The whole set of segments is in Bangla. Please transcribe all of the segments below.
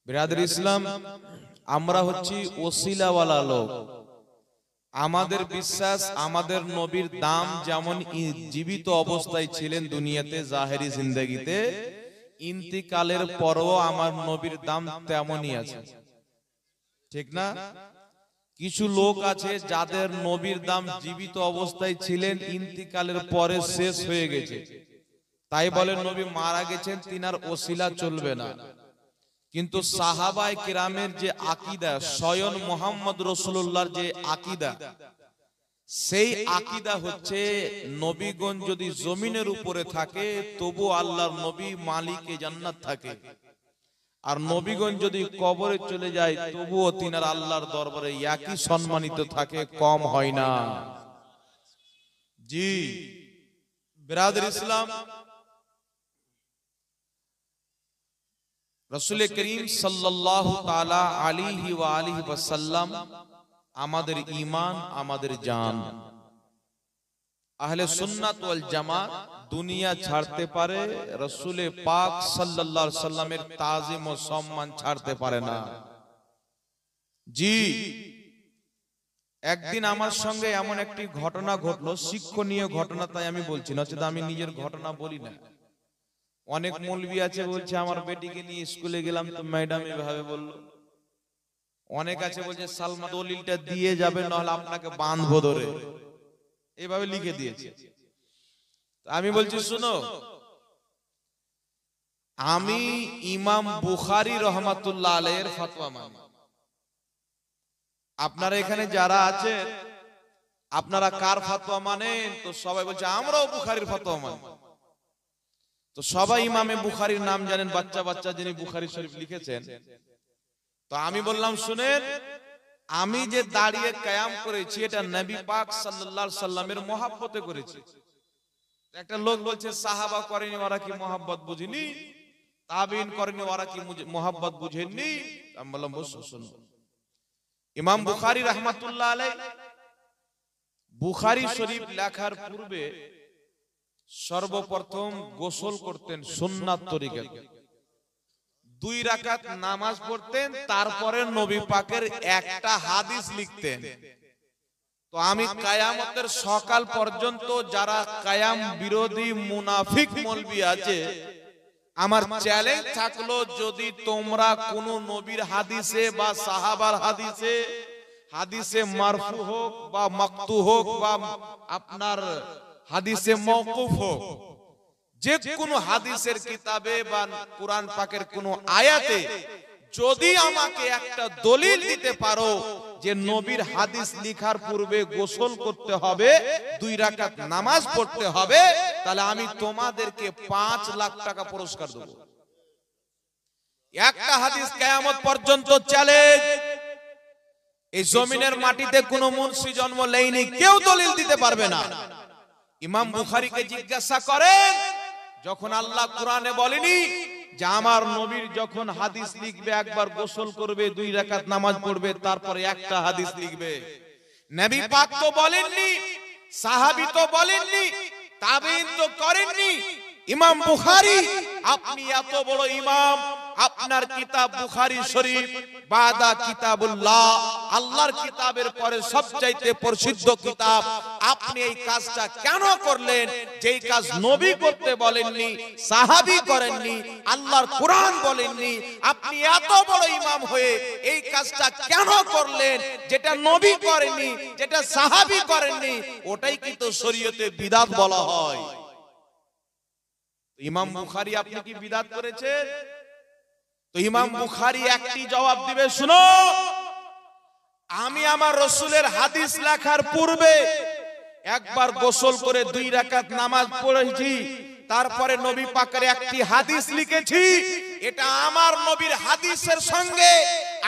বিরাদর ইসলাম, আমরা হচ্ছি ওসিলাওয়ালা লোক। আমাদের বিশ্বাস, আমাদের নবীর দাম যেমন জীবিত অবস্থায় ছিলেন দুনিয়াতে জাহেরি জিন্দেগিতে, ইন্তিকালের পরও আমার নবীর দাম তেমনই আছে, ঠিক না? কিছু লোক আছে যাদের নবীর দাম জীবিত অবস্থায় ছিলেন, ইন্তিকালের পরে শেষ হয়ে গেছে, তাই বলে নবী মারা গেছেন, তিনার ওসিলা চলবে না। কিন্তু সাহাবায়ে কিরামের যে আকীদা, স্বয়ং মুহাম্মদ রাসূলুল্লাহর যে আকীদা, সেই আকীদা হচ্ছে নবীগণ যদি জমিনের উপরে থাকে তবু আল্লাহর নবী মালিকে জান্নাত থাকে, আর নবীগণ যদি কবরে চলে যায় তবুও তিনার আল্লাহর দরবারে একই সম্মানিত থাকে, কম হয় না। জি বিরাদর ইসলাম, রাসূল করিম সাল্লাল্লাহু তাআলা আলাইহি ওয়া আলিহি ওয়াসাল্লাম আমাদের ঈমান, আমাদের জান। আহলে সুন্নাত ওয়াল জামাত দুনিয়া ছাড়তে পারে, রাসূল পাক সাল্লাল্লাহু আলাইহি সাল্লামের তাজিম ও সম্মান ছাড়তে পারে না। জি একদিন আমার সঙ্গে এমন একটি ঘটনা ঘটলো, শিক্ষণীয় ঘটনা, তাই আমি বলছি, নচেত আমি নিজের ঘটনা বলি না। অনেক মৌলবি আছে বলছে আমার বেটিকে নিয়ে স্কুলে গেলাম তো ম্যাডাম এভাবে বলল। অনেক আছে বলছে সালমা দলিলটা দিয়ে যাবে নাহলে আপনাকে বাঁধবো ধরে, এইভাবে লিখে দিয়েছে। আমি বলছি শুনো, আমি ইমাম বুখারী রহমাতুল্লাহ আলাইহির ফতোয়া মানি। আপনারা এখানে যারা আছে আপনারা কার ফতোয়া মানেন? তো সবাই বলছে আমরাও বুখারীর ফতোয়া মানি। তো সবাই ইমামে বুখারীর নাম জানেন, বাচ্চা বাচ্চা যিনি বুখারী শরীফ লিখেছেন। তো আমি বললাম শুনেন, আমি যে দাঁড়িয়ে কিয়াম করেছি এটা নবী পাক সাল্লাল্লাহু আলাইহি সাল্লামের মহব্বতে করেছি। একটা লোক বলছে সাহাবা করেনি, ওরা কি মহব্বত বুঝেনি? তাবিঈন করেনি, ওরা কি মহব্বত বুঝেননি? আমি বললাম বসো শুনো, ইমাম বুখারী রাহমাতুল্লাহ আলাইহি বুখারী শরীফ লেখার পূর্বে সর্বপ্রথম গোসল করতেন সুন্নাত তরিকায়, 2 রাকাত নামাজ পড়তেন, তারপরে নবী পাকের একটা হাদিস লিখতেন। তো আমি কিয়ামতের সকাল পর্যন্ত যারা কিয়াম বিরোধী মুনাফিক মৌলবি আছে, আমার চ্যালেঞ্জ থাকলো যদি তোমরা কোন নবীর হাদিসে বা সাহাবার হাদিসে, হাদিসে মারফু হোক বা মাকতু হোক বা আপনার হাদিসে মওকুফ হোক, যে কোন হাদিসের কিতাবে বা কুরআন পাকের কোন আয়াতে যদি আমাকে একটা দলিল দিতে পারো যে নবীর হাদিস লেখার পূর্বে গোসল করতে হবে, 2 রাকাত নামাজ পড়তে হবে, তাহলে আমি তোমাদেরকে 5 লাখ টাকা পুরস্কার দেব। একটা হাদিস কিয়ামত পর্যন্ত চ্যালেঞ্জ। এই জমিনের মাটিতে কোন মুনসি জন্ম নেয়নি, কেউ দলিল দিতে পারবে না। ইমাম বুখারীকে জিজ্ঞাসা করেন, যখন আল্লাহ কোরআনে বলেনি যে আমার নবীর যখন হাদিস লিখবে একবার গোসল করবে, 2 রাকাত নামাজ পড়বে, তারপরে একটা হাদিস লিখবে। নবী পাক তো বলেননি, সাহাবী তো বলেননি, তাবেঈন তো করেননি। ইমাম বুখারী, আপনি এত বড় ইমাম, আপনার কিতাব বুখারী শরীফ বাদা কিতাবুল্লাহ, আল্লাহর কিতাবের পরে সবচাইতে প্রসিদ্ধ কিতাব, আপনি এই কাজটা কেন করলেন যেই কাজ নবী করতে বলেননি, সাহাবী করেননি, আল্লাহর কোরআন বলেননি? আপনি এত বড় ইমাম হয়ে এই কাজটা কেন করলেন যেটা নবী করেননি, যেটা সাহাবী করেননি? ওটাই কিন্তু শরীয়তে বিদআত বলা হয়। ইমাম বুখারী আপনি কি বিদআত করেছেন? তো ইমাম বুখারী একটি জবাব দিবে, শুনো, আমি আমার রাসূলের হাদিস লেখার পূর্বে একবার গোসল করে 2 রাকাত নামাজ পড়েছি, তারপরে নবী পাকের একটি হাদিস লিখেছি। এটা আমার নবীর হাদিসের সঙ্গে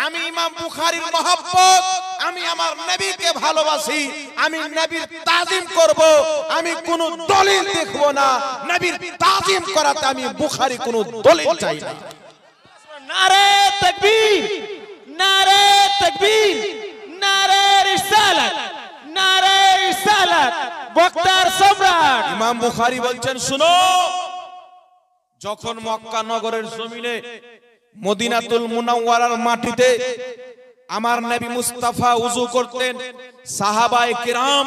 আমি ইমাম বুখারীর মহব্বত, আমি আমার নবীকে ভালোবাসি, আমি নবীর তাজিম করব, আমি কোন দলিল দেখব না। নবীর তাজিম করাতে আমি বুখারী কোন দলিল চাই না। নারে তাকবীর, নারে তাকবীর, নারে রিসালাত, নারে রিসালাত, বক্তার সম্রাট। ইমাম বুখারী বলছেন, শুনো, যখন মক্কা নগরের জমিনে মদিনাতুল মুনাওয়ারার মাটিতে আমার নবী মুস্তাফা উযু করতেন। সাহাবায়ে কিরাম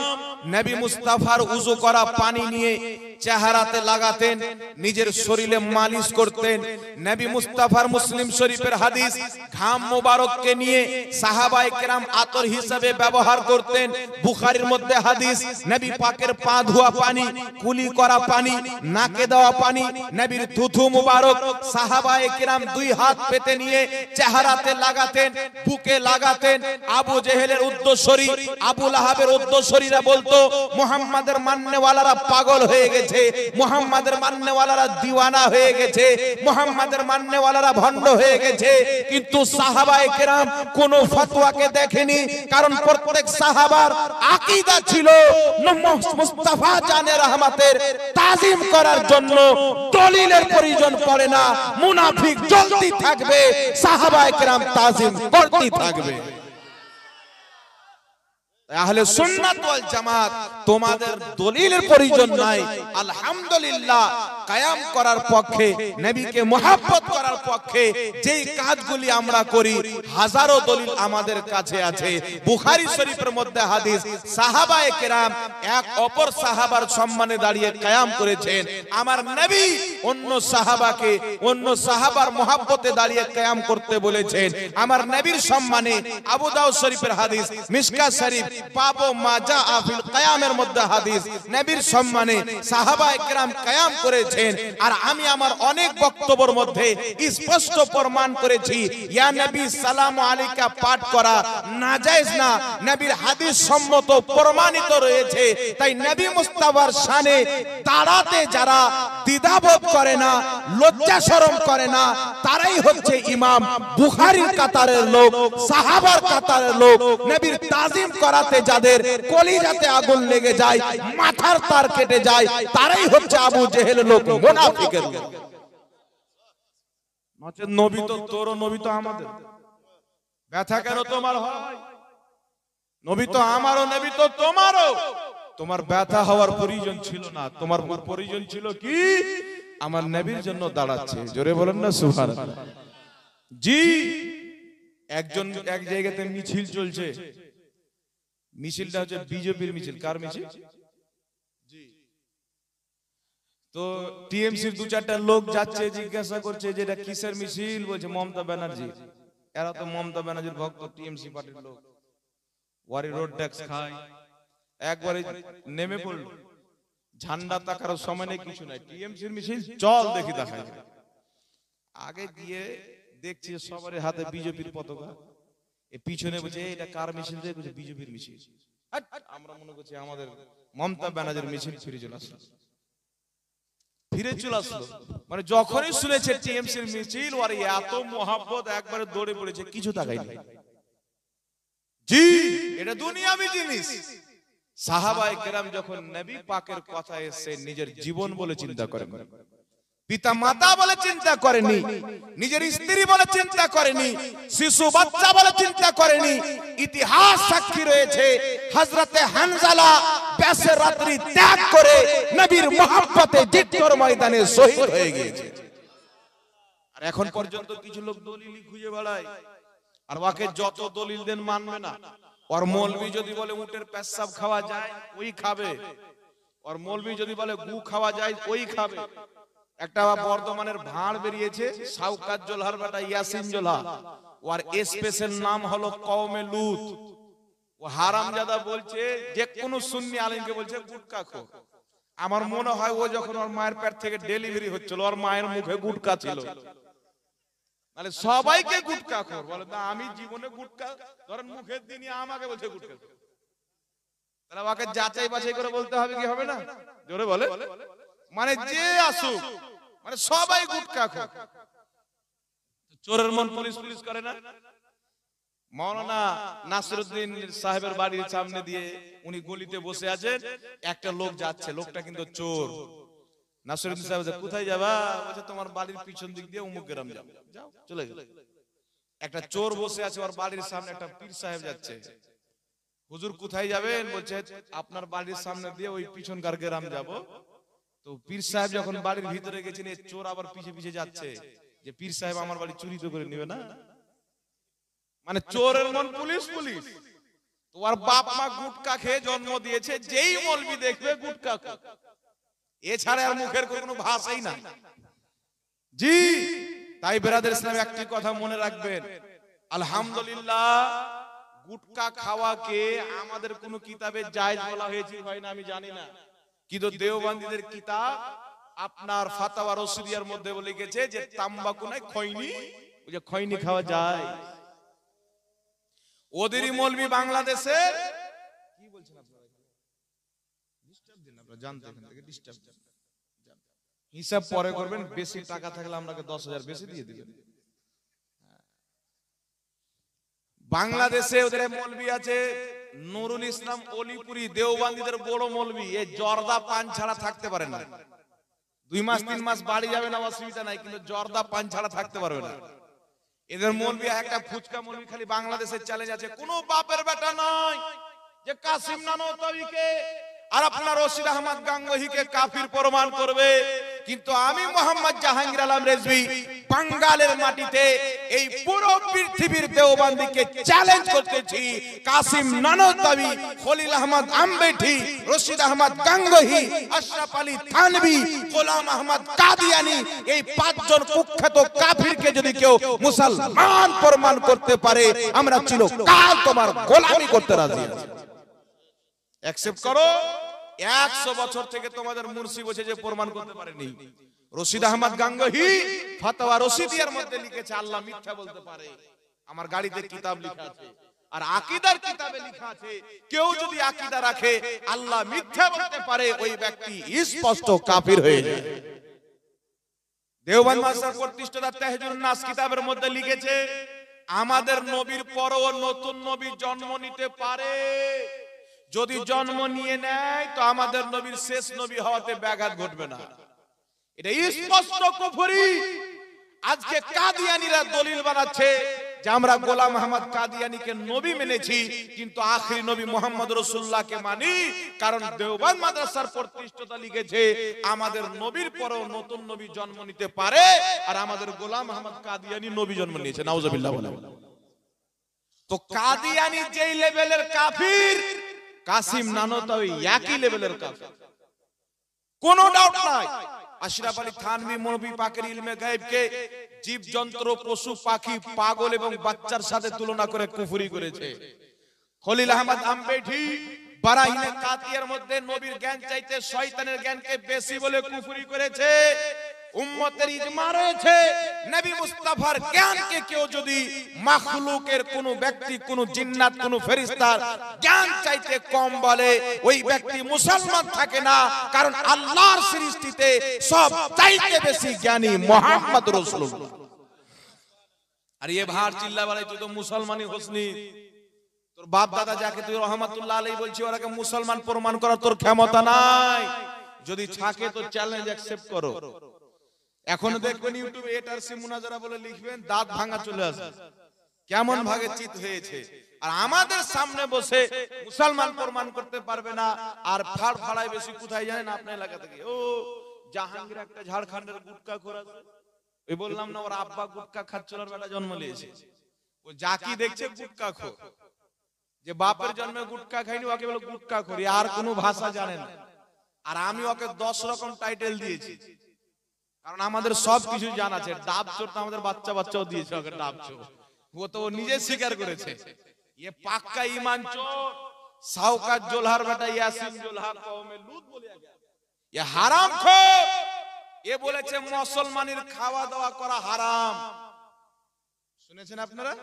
নবী মুস্তাফার উযু করা পানি নিয়ে চেহারাতে লাগাতেন, নিজের শরীরে মালিশ করতেন। নবী মুস্তাফার মুসলিম শরীফের হাদিস, ঘাম মোবারককে নিয়ে সাহাবায়ে কেরাম আতর হিসেবে ব্যবহার করতেন। বুখারীর মধ্যে হাদিস, নবী পাকের পা ধোয়া পানি, কুলি করা পানি, নাকে দেওয়া পানি, নবীর থুথু মোবারক সাহাবায়ে কেরাম দুই হাত পেতে নিয়ে চেহারাতে লাগাতেন, বুকে লাগাতেন। আবু জেহেলের উদ্দোশরী, আবু লাহাবের উদ্দোশরীরা বলতো মুহাম্মাদের মাননেওয়ালারা পাগল হয়ে গেছে, মুহাম্মাদের মাননেওয়ালারা দিওয়ানা হয়ে গেছে, মুহাম্মাদের মাননেওয়ালারা ভণ্ড হয়ে গেছে। কিন্তু সাহাবায়ে কেরাম কোন ফতোয়াকে দেখেনি, কারণ প্রত্যেক সাহাবার আকীদা ছিল মুস্তাফা জানে রহমতের তাজিম করার জন্য দলিলের প্রয়োজন পড়ে না। মুনাফিক জ্বলতে থাকবে, সাহাবায়ে কেরাম তাজিম করতে থাকবে। আহলে সুন্নাত ওয়াল জামাত তোমাদের দলিলের প্রয়োজন নাই। আলহামদুলিল্লাহ, কায়াম করার পক্ষে, নবীকে মুহাব্বত করার পক্ষে যেই কাজগুলি আমরা করি হাজারো দলিল আমাদের কাছে আছে। বুখারী শরীফের মধ্যে হাদিস, সাহাবায়ে কেরাম এক অপর সাহাবার সম্মানে দাঁড়িয়ে কায়াম করেছেন। আমার নবী অন্য সাহাবাকে অন্য সাহাবার মুহাব্বতে দাঁড়িয়ে কায়াম করতে বলেছেন। আমার নবীর সম্মানে আবু দাউদ শরীফের হাদিস, মিশকাত শরীফ পাবো মাজা আফিল কিয়ামের মধ্যে হাদিস, নবীর সম্মানে সাহাবায়ে কেরাম কিয়াম করেছেন। আর আমি আমার অনেক বক্তব্যের মধ্যে স্পষ্ট প্রমাণ করেছি ইয়া নবী সালাম আলাইকা পাঠ করা নাজায়েজ না, নবীর হাদিস সম্মত প্রমাণিত রয়েছে। তাই নবী মুস্তাফার শানে দাঁড়াতে যারা দ্বিধাবোধ করে না, লজ্জা শরম করে না, তারাই হচ্ছে ইমাম বুখারীর কাতারের লোক, সাহাবার কাতারের লোক। নবীর তাজিম করাতে যাদের কলিজাতে আগুন লেগে যায়, মাথার তার কেটে যায়, তারাই হচ্ছে আবু জেহেলের লোক, মুনাফিকের লোক। নবী তো তোর, নবী তো আমাদের, ব্যথা কেন তোমার হয়? নবী তো আমারও, নবী তো তোমারও। তোমার ব্যথা হওয়ার প্রয়োজন ছিল না, তোমার প্রয়োজন ছিল কি আমার নবীর জন্য দাঁড়াচ্ছে। জোরে বলেন না সুবহানাল্লাহ। জি, একজন এক জায়গাতে মিছিল চলছে, মিছিলটা হচ্ছে বিজেপির মিছিল। কার মিছিল? জি। তো টিএমসির দু চারটা লোক যাচ্ছে, জিজ্ঞাসা করছে যে এটা কিসের মিছিল? বলছে মমতা ব্যানার্জি। এরা তো মমতা ব্যানার্জির ভক্ত, টিএমসি পার্টির লোক, ওয়ারি রোড ট্যাক্স খায়। একবারে নেমে পড়ল, ঝান্ডা তাকার সময় নেই, কিছু নাই, টিএমসির মিছিল, চল দেখি দেখায়। আগে গিয়ে দেখছি সবার হাতে বিজেপির পতাকা, পিছনে বলছে এটা কার মিছিল? দেখছে বিজেপির মিছিল। আমরা মনে করছি আমাদের মমতা ব্যানার্জির মিছিল। ফিরে চলে আসলো, মানে যখনই শুনেছে টিএমসির মিছিল, আর এত মোহাব্বত, একবারে দৌড়ে পড়েছে, কিছু তাকায়নি। জি, এটা দুনিয়াবি জিনিস। সাহাবায়ে কেরাম যখন নবী পাকের কথা এসে নিজের জীবন বলে চিন্তা করেন, পিতা মাতা বলে চিন্তা করেনি, নিজের স্ত্রী বলে চিন্তা করেনি, শিশু বাচ্চা বলে চিন্তা করেনি। ইতিহাস সাক্ষী রয়েছে হযরতে হানজালা ব্যাসের রাত্রি ত্যাগ করে নবীর মুহাব্বতে জিদ্দর ময়দানে শহীদ হয়ে গিয়েছে। আর এখন পর্যন্ত কিছু লোক দলিল খুঁজে বেড়ায়, আর ওকে যত দলিল দেন মানবে না। আর মৌলবি যদি বলে উটের পেশাব খাওয়া যায়, ওই খাবে। আর মৌলবি যদি বলে গু খাওয়া যায়, ওই খাবে। একটা বর্ধমানের ভাঁড় বেরিয়েছে, শাওকাত জোলহার বেটা ইয়াসিন জোলহা, ওর স্পেশাল নাম হলো কওমে লুত। ও হারামজাদা বলছে যে কোন সুন্নি আলেমকে বলছে গুটকা খো। আমার মনে হয় ও যখন ওর মায়ের পেট থেকে ডেলিভারি হচ্ছিল, ওর মায়ের মুখে গুটকা ছিল, মানে সবাইকে গুটকা খোর বলে না। আমি জীবনে গুটকা ধরেন মুখের দিনই আমাকে বলছে গুটকা, তাহলে ওকে যাচাই বাছাই করে বলতে হবে কি হবে না? জোরে বলে, মানে যে আসুক, মানে সবাই গুটকা খোর। চোরের মন পুলিশ পুলিশ করে না? মাওলানা নাসিরউদ্দিন সাহেবের বাড়ির সামনে দিয়ে উনি গলিতে বসে আছেন, একটা লোক যাচ্ছে, লোকটা কিন্তু চোর। নাসিরউদ্দিন সাহেব বলছে কোথায় যাবা? বলছে তোমার বাড়ির পিছন দিক দিয়ে অমুক গ্রাম যাও। যাও, চলে গেল। একটা চোর বসে আছে, ওর বাড়ির সামনে একটা পীর সাহেব যাচ্ছে। হুজুর কোথায় যাবেন? বলছে আপনার বাড়ির সামনে দিয়ে ওই পিছনকার গ্রাম যাব। তো পীর সাহেব যখন বাড়ির ভিতরে গেছেন, এই চোর আবার পিছে পিছে যাচ্ছে। যে পীর সাহেব আমার বাড়ি চুরি তো করে নিবে না, মানে চোরের মন পুলিশ পুলিশ। তোমার বাপ মা গুটকা খেয়ে জন্ম দিয়েছে, যেই মৌলবি দেখবে গুটকা, এছাড়া আর মুখের কোনো ভাষাই না। জি তাই বেরাদের ইসলাম একটি কথা মনে রাখবেন, আলহামদুলিল্লাহ গুটকা খাওয়াকে আমাদের কোন কিতাবে জায়েজ বলা হয়েছে হয় না আমি জানি না, কিন্তু দেওবন্দীদের কিতাব আপনার ফাতাওয়া রশিদিয়ার মধ্যে বলে গেছে যে তাম্বাকু নাই খৈনি, ওই যে খৈনি খাওয়া যায়। ওদেরই মৌলবি বাংলাদেশে কি বলছেন আপনারা, ডিস্টার্ব দিন আপনারা জানতে, এখান থেকে ডিস্টার্ব দেন, হিসাব পরে করবেন, বেশি টাকা থাকলে আপনাকে 10,000 বেশি দিয়ে দিবেন। বাংলাদেশে ওদের মৌলবি আছে নুরুল ইসলাম অলিপুরি, দেওবন্দীদের বড় মৌলবি, এই জর্দা পান ছাড়া থাকতে পারে না, 2 মাস 3 মাস বাড়ি যাবে না অসুবিধা নাই, কিন্তু জর্দা পান ছাড়া থাকতে পারবে না। এদের মৌলবি একটা ফুচকা মৌলবি খালি বাংলাদেশের চ্যালেঞ্জ আছে, কোনো বাপের বেটা নয় যে কাসিম নানতাবিকে আর আপনার রশিদ আহমদ গাঙ্গোহীকে কাফির প্রমাণ করবে। কিন্তু আমি মোহাম্মদ জাহাঙ্গীর আলম রেজভী বাঙ্গালের মাটিতে এই পুরো পৃথিবীর দেওবন্দীকে চ্যালেঞ্জ করতেছি, কাসিম নানতাবি, খলিল আহমদ আম্বেঠি, রশিদ আহমদ গাঙ্গোহী, আশরাফ আলী থানভী, গোলাম আহমদ কাদিয়ানি, এই 5 জন কুখ্যাত কাফিরকে যদি কেউ মুসলমান প্রমাণ করতে পারে, আমরা চিরকাল তোমার গোলামি করতে রাজি আছি। অ্যাকসেপ্ট করো। 100 বছর থেকে তোমাদের মুর্শি বসে যে প্রমাণ করতে পারেনি। রশিদ আহমদ গাঙ্গোহী ফাতাওয়া রশিদিয়ার মধ্যে লিখেছে আল্লাহ মিথ্যা বলতে পারে, আমার গাড়িতে কিতাব লেখা আছে, আর আকীদার কিতাবে লেখা আছে কেউ যদি আকীদা রাখে আল্লাহ মিথ্যা বলতে পারে, ওই ব্যক্তি স্পষ্ট কাফির হয়ে যায়। দেওবন্দ মাদ্রাসার প্রতিষ্ঠাতা তাহজুরুন নাস কিতাবের মধ্যে লিখেছে আমাদের নবীর পরও নতুন নবী জন্ম নিতে পারে, যদি জন্ম নিয়ে নেয় তো আমাদের নবীর শেষ নবী হওয়াতে ব্যাঘাত ঘটবে না। এটা স্পষ্ট কুফরি। আজকে কাদিয়ানীরা দলিল বানাচ্ছে যে আমরা গোলাম আহমদ কাদিয়ানীকে নবী মেনেছি, কিন্তু আখেরি নবী মুহাম্মদ রাসূলুল্লাহকে মানি, কারণ দেওবন্দ মাদ্রাসার প্রতিষ্ঠাতা লিখেছে আমাদের নবীর পরেও নতুন নবী জন্ম নিতে পারে, আর আমাদের গোলাম আহমদ কাদিয়ানী নবী জন্ম নিয়েছে। নাউজুবিল্লাহ। তো কাদিয়ানী যেই লেভেলের কাফির, কাসিম নানতাবি একই লেভেলের কাফির, কোনো ডাউট নাই। আশরাফ আলী থানভী নবী পাকের ইলমে গায়েবকে জীবজন্তু, পশু পাখি, পাগল এবং বাচ্চার সাথে তুলনা করে কুফরি করেছে। খলিল আহমদ আম্বেঠি বারাহিনে কাতিয়ার মধ্যে নবীর জ্ঞান চাইতে শয়তানের জ্ঞানকে বেশি বলে কুফরি করেছে। উম্মতের ইজমা রয়েছে নবী মুস্তাফার জ্ঞানকে কেউ যদি মাখলুকের কোন ব্যক্তি, কোন জিন্নাত, কোন ফেরেশতার জ্ঞান চাইতে কম বলে, ওই ব্যক্তি মুসলমান থাকে না, কারণ আল্লাহর সৃষ্টিতে সব চাইতে বেশি জ্ঞানী মুহাম্মদ রাসূলুল্লাহ। আর ये ভার চিল্লা বলে তুই তো মুসলমানই হোসনি, তোর বাপ দাদা যাকে তুই রহমাতুল্লাহ আলাইহি বলছিস ওরাকে মুসলমান প্রমাণ করার তোর ক্ষমতা নাই। যদি থাকে তো চ্যালেঞ্জ অ্যাকসেপ্ট করো। এখন দেখবেন ইউটিউবে এটারসি মুনাজারা বলে লিখবেন, দাঁত ভাঙা চলে আসে, কেমন ভাগে চিত হয়েছে। আর আমাদের সামনে বসে মুসলমান প্রমাণ করতে পারবে না, আর ফাড় ফাড়ায় বেশি কোথায় জানেন আপনার এলাকা থেকে, ও জাহাঙ্গীর একটা ঝাড়খণ্ডের গুটকা খোর আছে, ওই বললাম না ওর আব্বা গুটকা খাচ্ছিল, বেটা জন্ম নিয়েছে, ও জাকি দেখছে গুটকা খোর, যে বাপের জন্মে গুটকা খাইনি ওকে বলে গুটকা খোর, আর কোনো ভাষা জানে না। আর আমি ওকে 10 রকম টাইটেল দিয়েছি, কারণ আমাদের সব কিছু জানা আছে। ডাব চোর তো আমাদের বাচ্চা বাচ্চাও দিয়েছে ওকে ডাব চোর, ও তো নিজে স্বীকার করেছে। ये পাক্কা ঈমান চোর, শাওকাত জোলহার বেটা ইয়াসিন জোলহা কওমে লূত বলিয়া গয়া, ये হারামখোর। এ বলেছে মুসলমানের খাওয়া দাওয়া করা হারাম, শুনেছেন আপনারা?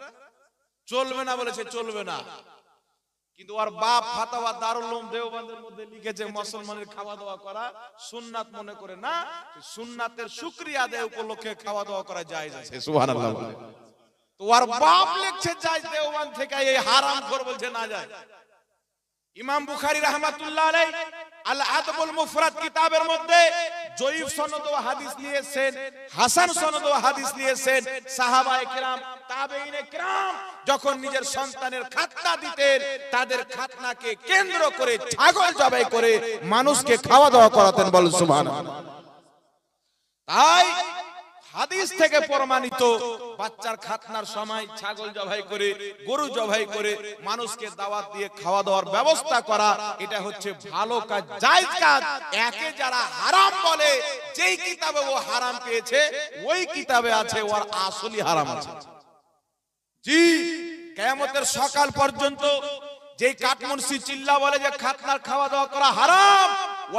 চলবে না বলেছে, চলবে না। কিন্তু ওর বাপ ফাতাওয়া দারুল উলুম দেওবন্দের মধ্যে লিখেছে মুসলমানের খাওয়া দাওয়া করা সুন্নাত মনে করে না, সুন্নাতের শুকরিয়া আদায় উপলক্ষে খাওয়া দাওয়া করা জায়েজ আছে। সুবহানাল্লাহ। তো ওর বাপ লিখছে জায়েজ, দেওবন্দ থেকে এই হারামখোর বলছে না যায়। ইমাম বুখারী রাহমাতুল্লাহ আলাইহি আল আদবুল মুফরাদ কিতাবের মধ্যে জয়ীফ সনদ ও হাদিস নিয়েছেন, হাসান সনদ ও হাদিস নিয়েছেন। সাহাবায়ে কেরাম, তাবেঈনে কেরাম যখন নিজের সন্তানের খাতনা দিতেন, তাদের খাতনাকে কেন্দ্র করে ছাগল জবাই করে মানুষকে খাওয়া দাওয়া করাতেন। বল সুবহানাল্লাহ। তাই হাদিস থেকে প্রমাণিত বাচ্চার খাতনার সময় ছাগল জবাই করে, গরু জবাই করে মানুষকে দাওয়াত দিয়ে খাওয়া দাওয়ার ব্যবস্থা করা, এটা হচ্ছে ভালো কাজ, জায়েজ কাজ। একে যারা হারাম বলে, যেই কিতাবে ও হারাম পেয়েছে ওই কিতাবে আছে ওর আসলি হারাম আছে। জি, কিয়ামতের সকাল পর্যন্ত যেই কাঠমুন্সি চিল্লা বলে যে খাতনার খাওয়া দাওয়া করা হারাম,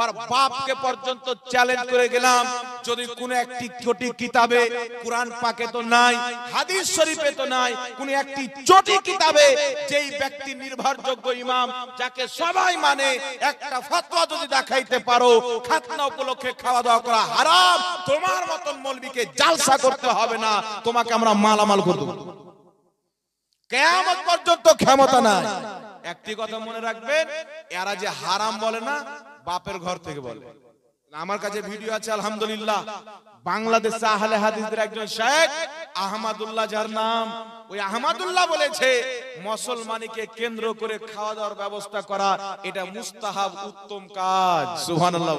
ওর বাপকে পর্যন্ত চ্যালেঞ্জ করে গেলাম, যদি কোন একটি ছোটি কিতাবে, কুরআন পাকে তো নাই, হাদিস শরীফে তো নাই, কোন একটি ছোটি কিতাবে যেই ব্যক্তি নির্ভরযোগ্য ইমাম যাকে সবাই মানে, একটা ফতোয়া যদি দেখাইতে পারো খাতনা উপলক্ষে খাওয়া দাওয়া করা হারাম, তোমার মতন মৌলবীকে জালসা করতে হবে না, তোমাকে আমরা মালামাল করে দেব। কিয়ামত পর্যন্ত ক্ষমতা নাই। একটি কথা মনে রাখবেন, এরা যে হারাম বলে না, বাপের ঘর থেকে বলে। আমার কাছে ভিডিও আছে আলহামদুলিল্লাহ, বাংলাদেশে আহলে হাদিসদের একজন শেখ আহমদুল্লাহ, যার নাম, ওই আহমদুল্লাহ বলেছে মুসলমানকে কেন্দ্র করে খাওয়া দাওয়ার ব্যবস্থা করা এটা মুস্তাহাব, উত্তম কাজ। সুবহানাল্লাহ।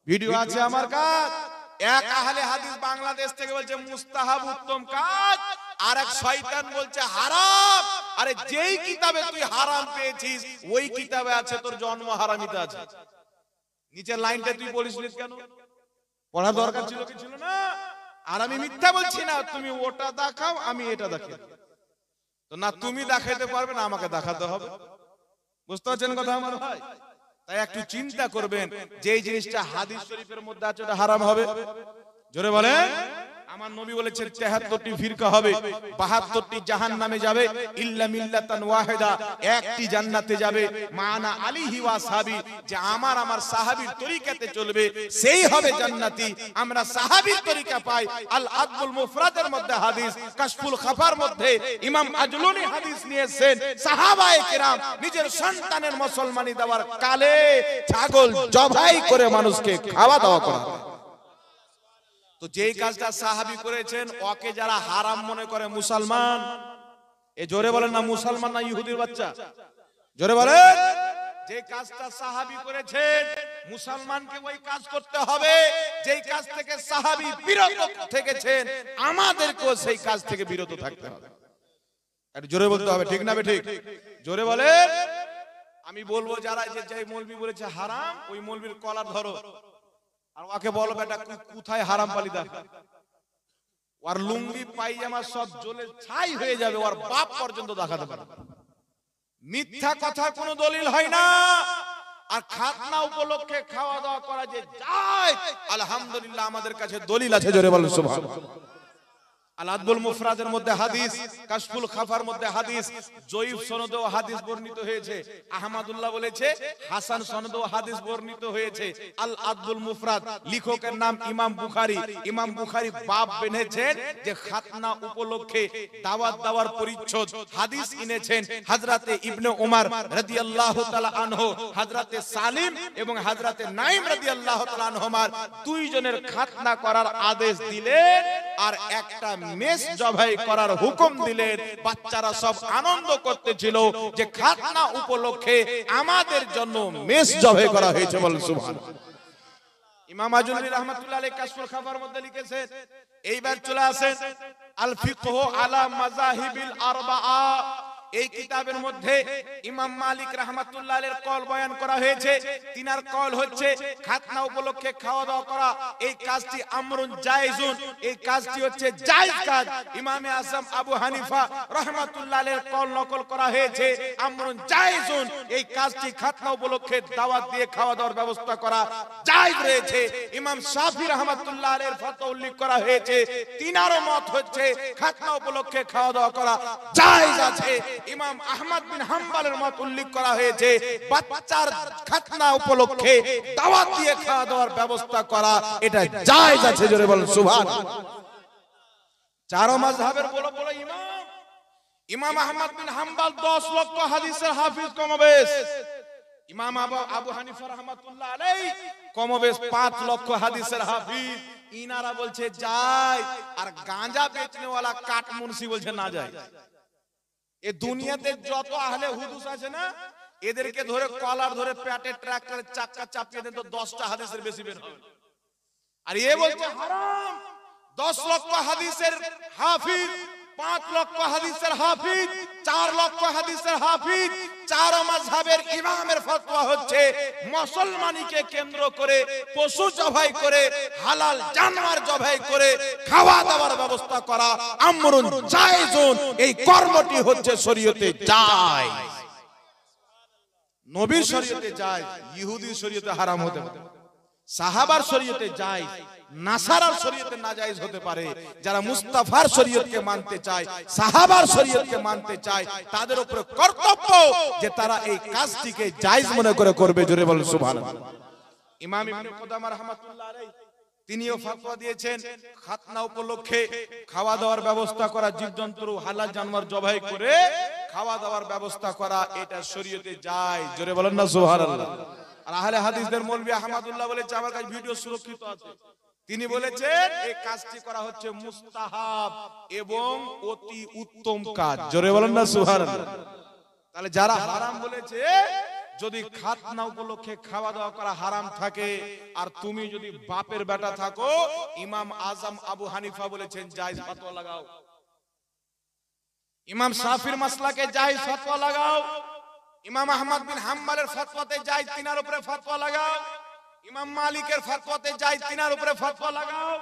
ভিডিও আছে আমার কাছে। এক আহলে হাদিস বাংলাদেশ থেকে বলছে মুস্তাহাব, উত্তম কাজ, আর এক শয়তান বলছে হারাম। আরে যেই কিতাবে তুই হারাম পেয়েছিস ওই কিতাবে আছে তোর জন্ম হারামিতে আছে। নিচের লাইনটা তুই বলিস কেন? পড়ার দরকার ছিল কি ছিল না? আর আমি মিথ্যা বলছি না, তুমি ওটা দেখাও, আমি এটা দেখাই। তো না তুমি দেখাইতে পারবে না, আমাকে দেখাতে হবে। বুঝতে পারছেন কথা আমার ভাই? তাই একটু চিন্তা করবেন, যে জিনিসটা হাদিস শরীফের মধ্যে আছে ওটা হারাম হবে। জোরে বলেন। আমার নবী বলেছেন 73টি ফিরকা হবে, 72টি জাহান্নামে যাবে, ইল্লা মিল্লাতান ওয়াহিদা, একটি জান্নাতে যাবে। মানা আলিহি ওয়া সাহাবী, যে আমার সাহাবীর তরিকাতে চলবে সেই হবে জান্নাতি। আমরা সাহাবীর তরিকা পাই। আল আদবুল মুফরাদের মধ্যে হাদিস, কাশফুল খাফার মধ্যে ইমাম আজলুনি হাদিস নিয়েছেন, সাহাবায়ে কেরাম নিজের সন্তানের মুসলমানি দেওয়ার কালে ছাগল জবাই করে মানুষকে খাওয়া দাওয়া করা। তো যেই কাজটা সাহাবী করেছেন ওকে যারা হারাম মনে করে মুসলমান, এ জোরে বলেন না মুসলমান না ইহুদির বাচ্চা? জোরে বলেন। যে কাজটা সাহাবী করেছেন মুসলমানকে ওই কাজ করতে হবে যেই কাজ থেকে সাহাবী বিরত থেকেছেন, আমাদেরকেও সেই কাজ থেকে বিরত থাকতে হবে। একটু জোরে বলতে হবে, ঠিক না ঠিক? জোরে বলেন। আমি বলবো যারা যে মৌলবী বলেছে হারাম, ওই মৌলবীর কলার ধরো আর ওকে বলো বেটা কোথায় হারাম পালি দেখা। ওর লুঙ্গি পায়জামা সব জ্বলে ছাই হয়ে যাবে, ওর বাপ পর্যন্ত দেখাতে পারে। মিথ্যা কথা কোনো দলিল হয় না। আর খাতনা উপলক্ষে খাওয়া দাওয়া করা যে যায়, আলহামদুলিল্লাহ আমাদের কাছে দলিল আছে। জোরে বলেন সুবহানাল্লাহ। আল আদবুল মুফরাদের মধ্যে হাদিস, কাশফুল খাফার মধ্যে হাদিস, জয়ীফ সনদেও হাদিস বর্ণিত হয়েছে। আহমদুল্লাহ বলেছে হাসান সনদেও হাদিস বর্ণিত হয়েছে। আল আদবুল মুফরাদ, লেখকের নাম ইমাম বুখারী। ইমাম বুখারী বাব বেঁধেছেন যে খাতনা উপলক্ষে দাওয়াত দেওয়ার পরিচ্ছদ হাদিস এনেছেন হযরতে ইবনে ওমর রাদিয়াল্লাহু তাআলা আনহু, হযরতে সালিম এবং হযরতে নাঈম রাদিয়াল্লাহু তাআলা আনহুমার দুইজনের খাতনা করার আদেশ দিলেন আর একটা মেষ জবাই করার হুকুম দিলেন। বাচ্চারা সব আনন্দ করতেছিল যে খাতনা উপলক্ষে আমাদের জন্য মেষ জবাই করা হয়েছে। বলেন সুবহানাল্লাহ। ইমাম আজুরি রাহমাতুল্লাহ আলাইহি কাশফুল খাফার মধ্যে লিখেছেন। এইবার চলে আসেন আল ফিকহু আলা মাযাহিবিল আরবাআ। এই কিতাবের মধ্যে ইমাম মালিক রাহমাতুল্লাহ আলাইহির কওল বয়ান করা হয়েছে। তিনার কওল হচ্ছে খাতনা উপলক্ষে খাওয়া দাওয়া করা এই কাজটি আমরুন জায়েজুন, এই কাজটি হচ্ছে জায়েজ কাজ। ইমামে আযম আবু হানিফা রাহমাতুল্লাহ আলাইহির কওল নকল করা হয়েছে আমরুন জায়েজুন, এই কাজটি খাতনা উপলক্ষে দাওয়াত দিয়ে খাওয়া দাওয়ার ব্যবস্থা করা জায়েজ রয়েছে। ইমাম শাফি রাহমাতুল্লাহ আলাইহির ফতোয়া উল্লেখ করা হয়েছে, তিনারও মত হচ্ছে খাতনা উপলক্ষে খাওয়া দাওয়া করা জায়েজ আছে। ইমাম আহমদ বিন হাম্বলের মত উল্লেখ করা হয়েছে বাচ্চার খাতনা উপলক্ষে দাওয়াত দিয়ে খাওয়া দাওয়ার ব্যবস্থা করা এটা জায়েজ আছে। জোরে বলেন সুবহানাল্লাহ। চার মাযহাবের বড় বড় ইমাম আহমদ বিন হাম্বল 10 লক্ষ হাদিসের হাফিজ কমবেশ। ইমাম আবু হানিফা রাহমাতুল্লাহ আলাইহি কমবেশ 5 লক্ষ হাদিসের হাফিজ। ইনারা বলছে যায়, আর গাঁজা বেচনেওয়ালা কাটমুনসি বলছে না যায়। এই দুনিয়াতে যত আহলে হুদুস আছে না, এদেরকে ধরে কলার ধরে পেটে ট্রাক্টরের চাক্কা চাপিয়ে দেন তো 10টা হাদিসের বেশি বের হবে। আর এ বলছে হারাম, 10 লক্ষ হাদিসের হাফিজ, 5 লক্ষ হাদিসের হাফিজ, 4 লক্ষ হাদিসের হাফিজ, 4 মাযহাবের ইমামের ফতোয়া হচ্ছে মুসলমানিকে কেন্দ্র করে পশু জবাই করে হালাল জানোয়ার জবাই করে খাওয়া দাওয়ার ব্যবস্থা করা আমরুন জায়েজুন, এই কর্মটি হচ্ছে শরীয়তে জায়েজ। নবীর শরীয়তে জায়েজ, ইহুদির শরীয়তে হারাম হতে পারে, সাহাবার শরীয়তে জায়েজ, নাসারার শরীয়তে নাজায়েজ হতে পারে। যারা মুস্তাফার শরীয়তকে মানতে চায়, সাহাবার শরীয়তকে মানতে চায়, তাদের উপরে কর্তব্য যে তারা এই কাজটিকে জায়েজ মনে করে করবে। জোরে বলেন সুবহানাল্লাহ। ইমাম ইবনে কুদামা রাহমাতুল্লাহ আলাইহি তিনিও ফতোয়া দিয়েছেন খাতনা উপলক্ষে খাওয়া দাওয়ার ব্যবস্থা করা, জীবজন্তু হালাল জানোয়ার জবাই করে খাওয়া দাওয়ার ব্যবস্থা করা, এটা শরীয়তে জায়েজ। জোরে বলেন না সুবহানাল্লাহ। আর আহলে হাদিসদের মৌলভী আহমদুল্লাহ বলেছে, আমার কাছে ভিডিও সুরক্ষিত আছে, তিনি বলেছেন এই কাজটি করা হচ্ছে মুস্তাহাব এবং অতি উত্তম কাজ। জোরে বলেন না সুবহানাল্লাহ। তাহলে যারা হারাম বলেছে, যদি খাতনা উপলক্ষে খাওয়া দাওয়া করা হারাম থাকে আর তুমি যদি বাপের বেটা থাকো, ইমাম আজম আবু হানিফা বলেছেন জায়েজ, ফতোয়া লাগাও। ইমাম শাফির মাসলাকে জায়েজ, ফতোয়া লাগাও। ইমাম আহমদ বিন হাম্বলের ফতোয়াতে জায়েজ, তিনার উপরে ফতোয়া লাগাও। ইমাম মালিকের ফতোয়াতে জায়েজ, তিনার উপরে ফতোয়া লাগাও।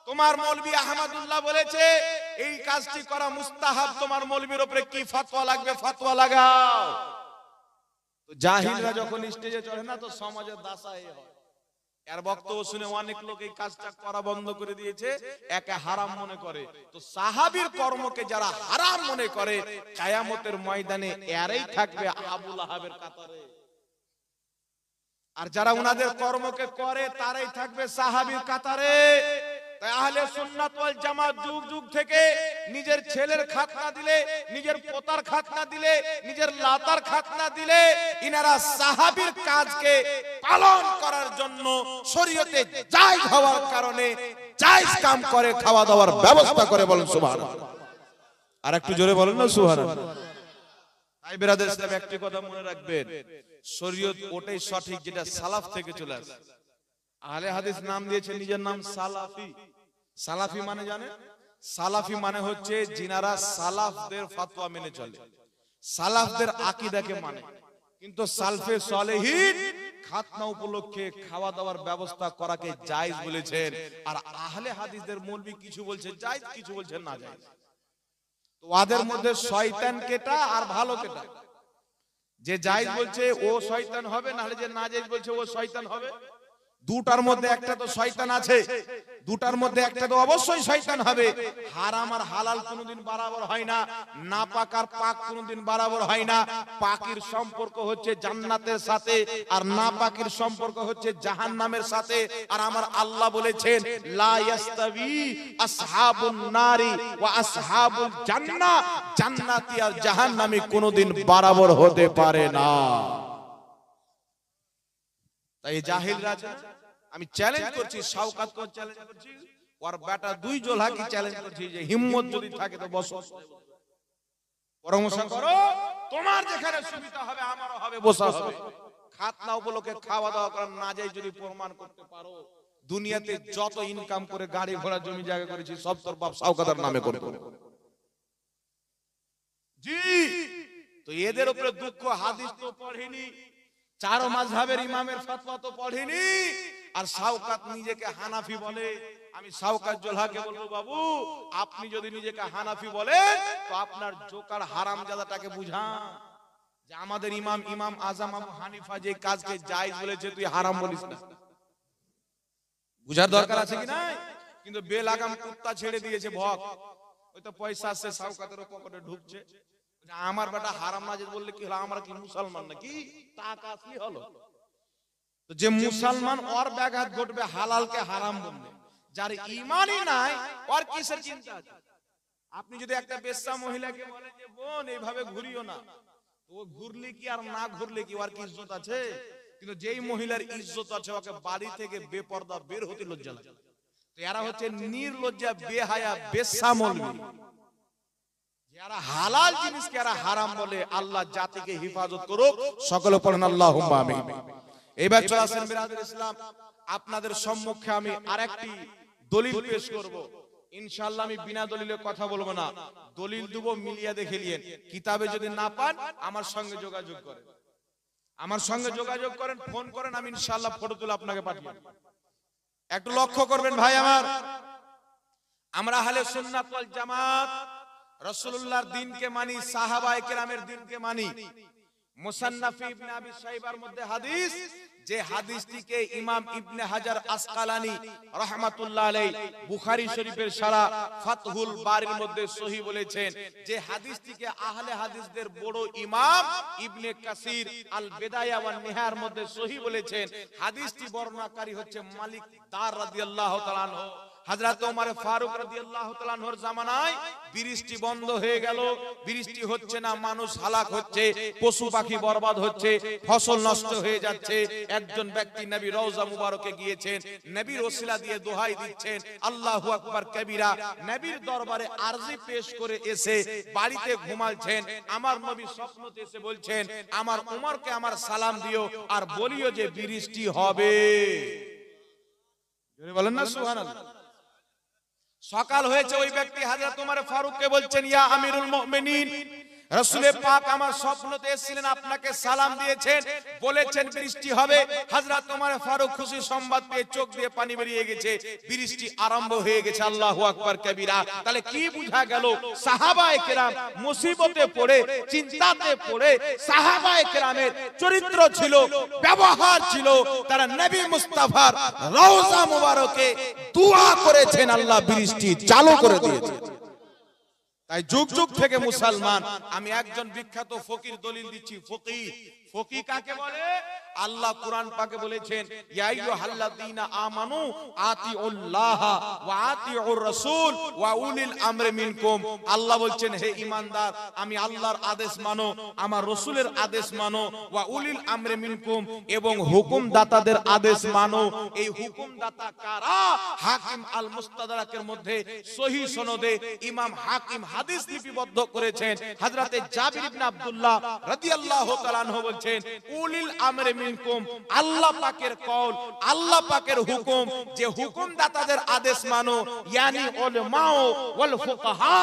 তোমার মৌলভী আহমদুল্লাহ বলেছে এই কাজটি করা মুস্তাহাব, তোমার মৌলভীর উপরে কি ফতোয়া লাগবে, ফতোয়া লাগাও। তো জাহিলরা যখন স্টেজে চড়ে না, তো সমাজের দাসাই হয়। এর বক্তব্য শুনে অনেক লোক এই কাজটা করা বন্ধ করে দিয়েছে, একে হারাম মনে করে। তো সাহাবীর কর্মকে যারা হারাম মনে করে, কিয়ামতের ময়দানে এরাই থাকবে আবু লাহাবের কাতারে। আর যারা উনাদের কর্মকে করে, তারাই থাকবে সাহাবীর কাতারে। তাই আহলে সুন্নাত ওয়াল জামাত যুগ যুগ থেকে নিজের ছেলের খাতনা দিলে, নিজের পোতার খাতনা দিলে, নিজের লাতার খাতনা দিলে, ইনারা সাহাবীর কাজকে পালন করার জন্য শরীয়তে জায়েজ হওয়ার কারণে জায়েজ কাম করে, খাওয়া দাওয়ার ব্যবস্থা করে। বলেন সুবহানাল্লাহ। আর একটু জোরে বলেন না সুবহানাল্লাহ। তাই বিরাদর ইসলাম একটি কথা মনে রাখবেন, শরীয়ত ওটাই সঠিক যেটা সালাফ থেকে চলে আসে। আহলে হাদিস নাম দিয়েছে নিজের নাম সালাফি। সালাফি মানে জানেন? সালাফি মানে হচ্ছে যিনারা সালাফদের ফতোয়া মেনে চলে, সালাফদের আকীদাকে মানে। কিন্তু সালফে সালেহিন খাতনা উপলক্ষে খাওয়া দাওয়ার ব্যবস্থা করাকে জায়েজ বলেছেন। আর আহলে হাদিসদের মৌলভী কিছু বলছে জায়েজ, কিছু বলছে না জায়েজ। তো ওদের মধ্যে শয়তান কেটা আর ভালো কেটা? যে জায়েজ বলছে ও শয়তান হবে, নাহলে যে না জায়েজ বলছে ও শয়তান হবে। দুটার মধ্যে একটা তো শয়তান আছে, দুটার মধ্যে একটা তো অবশ্যই শয়তান হবে। হারাম আর হালাল কোনোদিন বরাবর হয় না, নাপাক আর পাক কোনোদিন বরাবর হয় না। পাকের সম্পর্ক হচ্ছে জান্নাতের সাথে, আর নাপাকের সম্পর্ক হচ্ছে জাহান্নামের সাথে। আর আমার আল্লাহ বলেছেন লা ইয়াস্তাবি আসহাবুন নারি ওয়া আসহাবুল জান্নাহ, জান্নাতি আর জাহান্নামী কোনোদিন বরাবর হতে পারে না। তাই জাহিলরা আছে, আমি চ্যালেঞ্জ করছি, শাওকাত কর চ্যালেঞ্জ করছি, ওর বেটা দুই জোলহাকে চ্যালেঞ্জ করছি যে হিম্মত যদি থাকে তো বসো, পরামর্শ করো, তোমার যেখানে সুবিধা হবে আমারও হবে, বসা হবে। খাতনা উপলক্ষে খাওয়া দাওয়া করার না যাই যদি প্রমাণ করতে পারো, দুনিয়াতে যত ইনকাম করে গাড়ি ঘোড়া জমি জায়গা করেছি সব তোর বাপ শাওকাতের নামে করতে হবে। জি, তো এদের উপরে দুঃখ, হাদিস তো পড়েনি, চারো মাযহাবের ইমামের ফতোয়া তো পড়েনি। আর শাওকাত নিজেকে হানাফি বলে। আমি শাওকাত জোলহাকে বলবো, বাবু আপনি যদি নিজেকে হানাফি বলেন তো আপনার জোকার হারামজাদাটাকে বুঝান যে আমাদের ইমাম আজম আবু হানিফা যে কাজকে জায়েজ বলেছে তুই হারাম বলিস না। বুঝার দরকার আছে কি নাই? কিন্তু বেলাগাম কুত্তা ছেড়ে দিয়েছে ভক, ওই তো পয়সা আসছে শাওকাতের পকেটে ঢুকছে। আমার বেটা হারাম না যে বললে কি হলো, আমরা কি মুসলমান নাকি? টাকা আসলি হলো। তো যে মুসলমান ওর ব্যাঘাত ঘটবে হালালকে হারাম বললে, যার ঈমানই নাই ওর কিসের চিন্তা আছে? আপনি যদি একটা বেশ্যা মহিলাকে বলেন যে বোন এইভাবে ঘুরিও না, তো ও ঘুরলে কি আর না ঘুরলে কি ওর কি ইজ্জত আছে? কিন্তু যেই মহিলার ইজ্জত আছে ওকে বাড়ি থেকে বেপরদা বের হতে লজ্জা লাগে। তো এরা হচ্ছে নির্লজ্জা, বেহায়া, বেশ্যা মৌলবি। যারা হালাল জিনিসকে এরা হারাম বলে, আল্লাহ জাতিকে হেফাজত করুক। সকলে পড়েন আল্লাহুম্মা আমিন। এবার চলে আসেন বিরাদর ইসলাম, আপনাদের সম্মুখে আমি আরেকটি দলিল পেশ করব। ইনশাআল্লাহ আমি বিনা দলিলে কথা বলবো না, দলিল দেব, মিলিয়ে দেখে নিয়েন। কিতাবে যদি না পান আমার সঙ্গে যোগাযোগ করেন, আমার সঙ্গে যোগাযোগ করেন, ফোন করেন, আমি ইনশাআল্লাহ ফটো তুলে আপনাকে পাঠিয়ে দেব। একটু লক্ষ্য করবেন ভাই আমার, আমরা আহলে সুন্নাত ওয়াল জামাত রাসূলুল্লাহর দ্বীনকে মানি, সাহাবায়ে কেরামের দ্বীনকে মানি। মুসান্নাফ ইবনে আবি শাইবার মধ্যে হাদিস, যে হাদিসটিকে ইমাম ইবনে হাজার আসকালানী রাহমাতুল্লাহ আলাইহি বুখারী শরীফের সারা ফাতহুল বারির মধ্যে সহিহ বলেছেন, যে হাদিসটিকে আহলে হাদিসদের বড় ইমাম ইবনে কাসির আল বিদায়া ওয়ান নিহার মধ্যে সহিহ বলেছেন। হাদিসটি বর্ণনাকারী হচ্ছে মালিক দার রাদিয়াল্লাহু তাআলা আনহু। হযরত ওমর ফারুক রাদিয়াল্লাহু তাআলা আনহুর জামানায় বৃষ্টি বন্ধ হয়ে গেল, বৃষ্টি হচ্ছে না, মানুষ হালাক হচ্ছে, পশু পাখি বরবাদ হচ্ছে, ফসল নষ্ট হয়ে যাচ্ছে। একজন ব্যক্তি নবী রওজা মুবারকে গিয়েছেন, নবীর ওসিলা দিয়ে দোহাই দিচ্ছেন আল্লাহু আকবার কবীরা, নবীর দরবারে আরজি পেশ করে এসে বাড়িতে ঘুমাচ্ছেন। আমার নবী স্বপ্নতে এসে বলছেন, আমার ওমরকে আমার সালাম দিও আর বলিও যে বৃষ্টি হবে। জোরে বলেন না সুবহানাল্লাহ। সকাল হয়েছে, ওই ব্যক্তি হযরত ওমর ফারুককে বলছেন, ইয়া আমিরুল মুমিনিন, রাসূলে পাক আমার স্বপ্নতে এসেছিলেন, আপনাকে সালাম দিয়েছেন, বলেছেন বৃষ্টি হবে। হযরত ওমর ফারুক খুশি সংবাদ পেয়ে চোখ দিয়ে পানি বেরিয়ে গেছে, বৃষ্টি আরম্ভ হয়ে গেছে। আল্লাহু আকবার কবীরা। তাহলে কি বোঝা গেল? সাহাবায়ে কেরাম মুসিবতে পড়ে, চিন্তাতে পড়ে, সাহাবায়ে কেরামের চরিত্র ছিল, ব্যবহার ছিল, তারা নবী মুস্তাফার রওজা মুবারকে দোয়া করেছেন, আল্লাহ বৃষ্টি চালু করে দিয়েছে। তাই যুগ যুগ থেকে মুসলমান, আমি একজন বিখ্যাত ফকির দলিল দিচ্ছি। ফকি কাকে বলে? আল্লাহ কুরআন পাকে বলেছেন, ইয়া আইয়ুহাল্লাযীনা আমানু আতিউল্লাহ ওয়া আতিউর রাসূল ওয়া উলিল আমরি মিনকুম। আল্লাহ বলছেন, হে ঈমানদার, আমি আল্লাহর আদেশ মানো, আমার রাসূলের আদেশ মানো, ওয়া উলিল আমরি মিনকুম, এবং হুকুমদাতাদের আদেশ মানো। এই হুকুমদাতা কারা? হাকিম আল মুস্তাদরাকের মধ্যে সহিহ সনদে ইমাম হাকিম হাদিস লিপিবদ্ধ করেছেন। হযরতে জাবির ইবনে আব্দুল্লাহ রাদিয়াল্লাহু তাআলা আনহু বলছেন, উলিল আমরি মিনকুম, আল্লাহ পাকের কওল, আল্লাহ পাকের হুকুম, যে হুকুমদাতাদের আদেশ মানো, ইয়ানি উলামা ওয়াল ফুকাহা,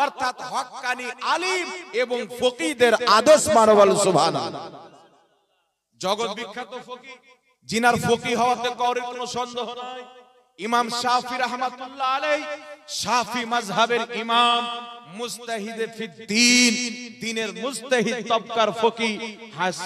অর্থাৎ হক্কানি আলিম এবং ফকিহদের আদেশ মানো। বল সুবহানাল্লাহ। জগৎ বিখ্যাত ফকিহ, জিনার ফকিহ হওয়াতে কারোর কোনো সন্দেহ নাই, ইমাম শাফি রাহমাতুল্লাহ আলাইহি, শাফি মাযহাবের ইমাম, মুজতাহিদে ফিদ্দীন, দ্বীনের মুজতাহিদ তবকার ফকিহ,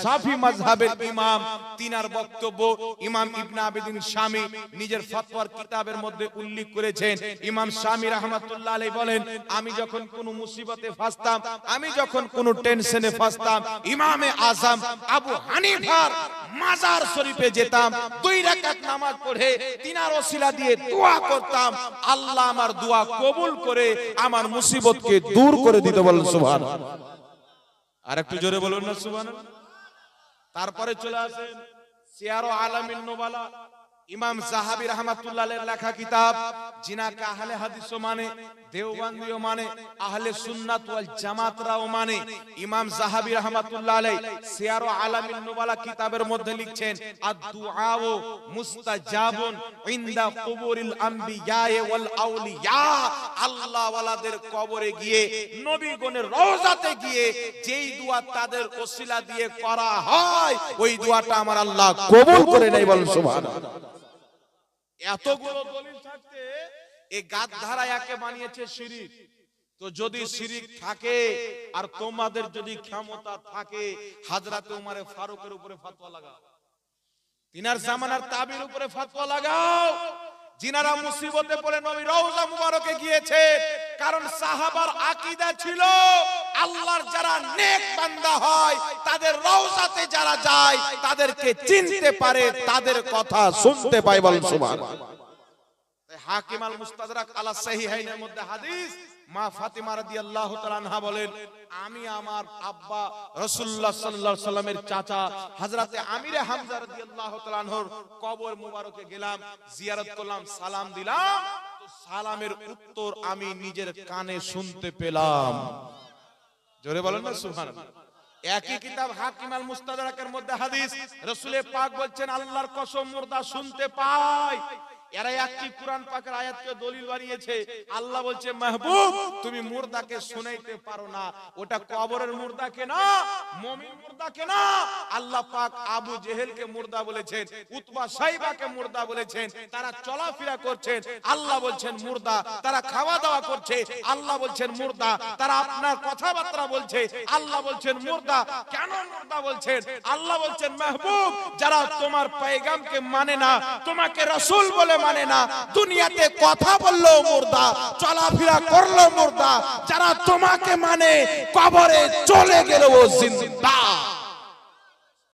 শাফি মাযহাবের ইমাম। তিনার বক্তব্য ইমাম ইবনে আবিদিন শামী নিজের ফতোয়ার কিতাবের মধ্যে উল্লেখ করেছেন। ইমাম শামী রাহমাতুল্লাহ আলাইহি বলেন, আমি যখন কোনো মুসিবতে ফাঁসতাম, আমি যখন কোনো টেনশনে ফাঁসতাম, ইমামে আযম আবু হানিফার মাজার শরীফে যেতাম, 2 রাকাত নামাজ পড়ে তিনার ওসিলা দিয়ে দোয়া করতাম, আল্লাহ আমার দোয়া কবুল করে আমার মুসিবতকে দূর করে দিতে। বলেন সুবহানাল্লাহ। আর একটু জোরে বলুন না সুবহানাল্লাহ। তারপরে চলে আসেন সিয়ার আলামিন নুবালা, ইমাম যাহাবী রাহমাতুল্লাহ আলাইহির লেখা কিতাব, জিনাকে আহলে হাদিসও মানে, দেওবন্দিও মানে, আহলে সুন্নাত ওয়াল জামাতরাও মানে। ইমাম যাহাবী রাহমাতুল্লাহ আলাইহি সিয়ার আলামিন নুবালা কিতাবের মধ্যে লিখছেন, আদ-দুআউ মুস্তাজাবুন ইনদা কুবুরিল আমবিয়া ওয়াল আউলিয়া। আল্লাহ ওয়ালাদের কবরে গিয়ে, নবীগণের রওজাতে গিয়ে যেই দোয়া তাদের ওসিলা দিয়ে করা হয়, ওই দোয়াটা আমার আল্লাহ কবুল করে নেয়। বলেন সুবহানাল্লাহ। এতগুলো দলিল থাকতে এই গাদধারা একে বানিয়েছে শিরিক। তো যদি শিরিক থাকে আর তোমাদের যদি ক্ষমতা থাকে, হযরতে ওমর ফারুকের উপরে ফতোয়া লাগাও, তিনার জামানার তাবির উপরে ফতোয়া লাগাও, যিনারা মুসিবতে পড়ে নবী রওজা মুবারকে গিয়েছে। কারণ সাহাবার আকীদা ছিল, আল্লাহর যারা নেক বান্দা হয়, তাদের রওজাতে যারা যায়, তাদেরকে চিনতে পারে, তাদের কথা শুনতে পায়। বলেন সুবহানাল্লাহ। হাকিম আল মুস্তাদরাক আলা সাহিহাইনের মধ্যে হাদিস, মা ফাতিমা রাদিয়াল্লাহু তাআলা আনহা বলেন, আমি আমার আব্বা রাসূলুল্লাহ সাল্লাল্লাহু আলাইহি সাল্লামের চাচা হযরতে আমিরে হামজা রাদিয়াল্লাহু তাআলা আনহুর কবর মুবারকে গেলাম, জিয়ারত করলাম, সালাম দিলাম, তো সালামের উত্তর আমি নিজের কানে শুনতে পেলাম। জোরে বলেন না সুবহানাল্লাহ। একই কিতাব হাকিম আল মুস্তাদরাকের মধ্যে হাদিস, রাসূলে পাক বলছেন, আল্লাহর কসম মুর্দা শুনতে পায়, এরা একটি কোরআন পাকের আয়াতকে দলিল বানিয়েছে। আল্লাহ বলছে মাহবুব তুমি মুর্দাকে শুনাইতে পারো না, ওটা কবরের মুর্দাকে না, মুমিন মুর্দাকে না। আল্লাহ পাক আবু জেহেলকে মুর্দা বলেছেন, উতবা সাইবাকে মুর্দা বলেছেন। তারা চলাফেরা করছেন, আল্লাহ বলছেন মুর্দা। তারা খাওয়া দাওয়া করছে, আল্লাহ বলছেন মুর্দা। তারা আপনার কথাবার্তা বলছে, আল্লাহ বলছেন মুর্দা। কেন মুর্দা বলছেন? আল্লাহ বলছেন মাহবুব যারা তোমার পয়গামকে মানে না, তোমাকে রাসূল বলে মানে না, দুনিয়াতে কথা বললো মুর্দা, চলাফেরা করলো মুর্দা, যারা তোমাকে মানে কবরে চলে গেল ও জিন্দা।